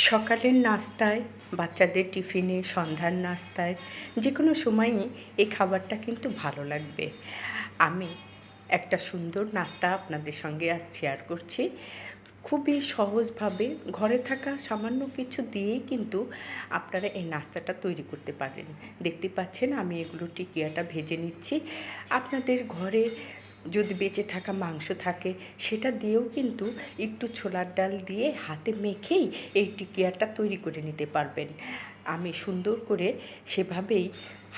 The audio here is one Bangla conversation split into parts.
সকালের নাস্তায়, বাচ্চাদের টিফিনে, সন্ধ্যার নাস্তায় যে কোনো সময়ই এই খাবারটা কিন্তু ভালো লাগবে। আমি একটা সুন্দর নাস্তা আপনাদের সঙ্গে আজ শেয়ার করছি। খুবই সহজভাবে ঘরে থাকা সামান্য কিছু দিয়েই কিন্তু আপনারা এই নাস্তাটা তৈরি করতে পারেন। দেখতে পাচ্ছেন আমি এগুলো টিকিয়াটা ভেজে নিচ্ছি। আপনাদের ঘরে যদি বেঁচে থাকা মাংস থাকে সেটা দিয়েও কিন্তু একটু ছোলার ডাল দিয়ে হাতে মেখেই এই টিকিয়াটা তৈরি করে নিতে পারবেন। আমি সুন্দর করে সেভাবেই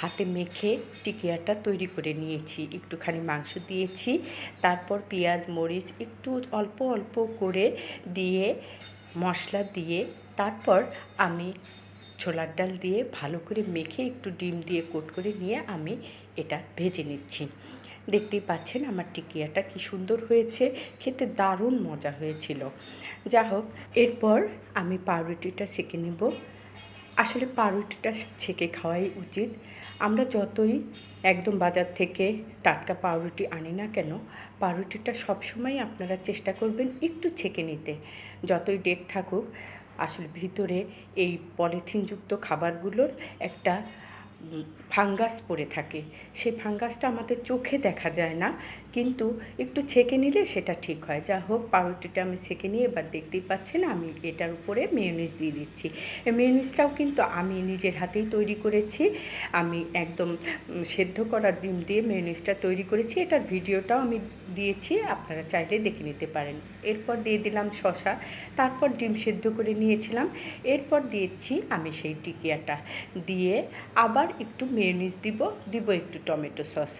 হাতে মেখে টিকিয়াটা তৈরি করে নিয়েছি। একটুখানি মাংস দিয়েছি, তারপর পেঁয়াজ মরিচ একটু অল্প অল্প করে দিয়ে মশলা দিয়ে তারপর আমি ছোলার ডাল দিয়ে ভালো করে মেখে একটু ডিম দিয়ে কোট করে নিয়ে আমি এটা ভেজে নিচ্ছি। দেখতেই পাচ্ছেন আমার টিকিয়াটা কি সুন্দর হয়েছে, খেতে দারুণ মজা হয়েছিল। যা হোক, এরপর আমি পাউরুটিটা সেঁকে নেব। আসলে পাউরুটিটা ছেঁকে খাওয়াই উচিত। আমরা যতই একদম বাজার থেকে টাটকা পাউরুটি আনি না কেন, পাউরুটিটা সবসময় আপনারা চেষ্টা করবেন একটু ছেঁকে নিতে। যতই ডেট থাকুক, আসলে ভিতরে এই পলিথিনযুক্ত খাবারগুলোর একটা ফাঙ্গাস পড়ে থাকে। সেই ফাঙ্গাসটা আমাদের চোখে দেখা যায় না, কিন্তু একটু ছেঁকে নিলে সেটা ঠিক হয়। যা হোক, পাউরুটিটা আমি ছেঁকে নিয়ে এবার দেখতেই পাচ্ছেন আমি এটার উপরে মেয়োনিজ দিয়ে দিচ্ছি। এই মেয়োনিজটাও কিন্তু আমি নিজের হাতেই তৈরি করেছি। আমি একদম সেদ্ধ করা ডিম দিয়ে মেয়োনিজটা তৈরি করেছি। এটার ভিডিওটাও আমি দিয়েছি, আপনারা চাইলে দেখে নিতে পারেন। এরপর দিয়ে দিলাম শসা, তারপর ডিম সেদ্ধ করে নিয়েছিলাম। এরপর দিয়েছি আমি সেই টিকিয়াটা দিয়ে আবার একটু মেয়োনিজ দিব একটু টমেটো সস।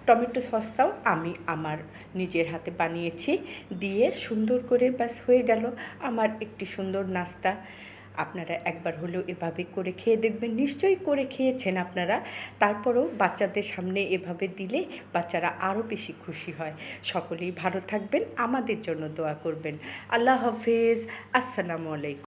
টমেটো সসটাও আমি আমার নিজের হাতে বানিয়েছি, দিয়ে সুন্দর করে ব্যাস হয়ে গেল আমার একটি সুন্দর নাস্তা। আপনারা একবার হলেও এভাবে করে খেয়ে দেখবেন, নিশ্চয়ই করে খেয়েছেন আপনারা। তারপরেও বাচ্চাদের সামনে এভাবে দিলে বাচ্চারা আরও বেশি খুশি হয়। সকলেই ভালো থাকবেন, আমাদের জন্য দোয়া করবেন। আল্লাহ হাফেজ, আসসালামু আলাইকুম।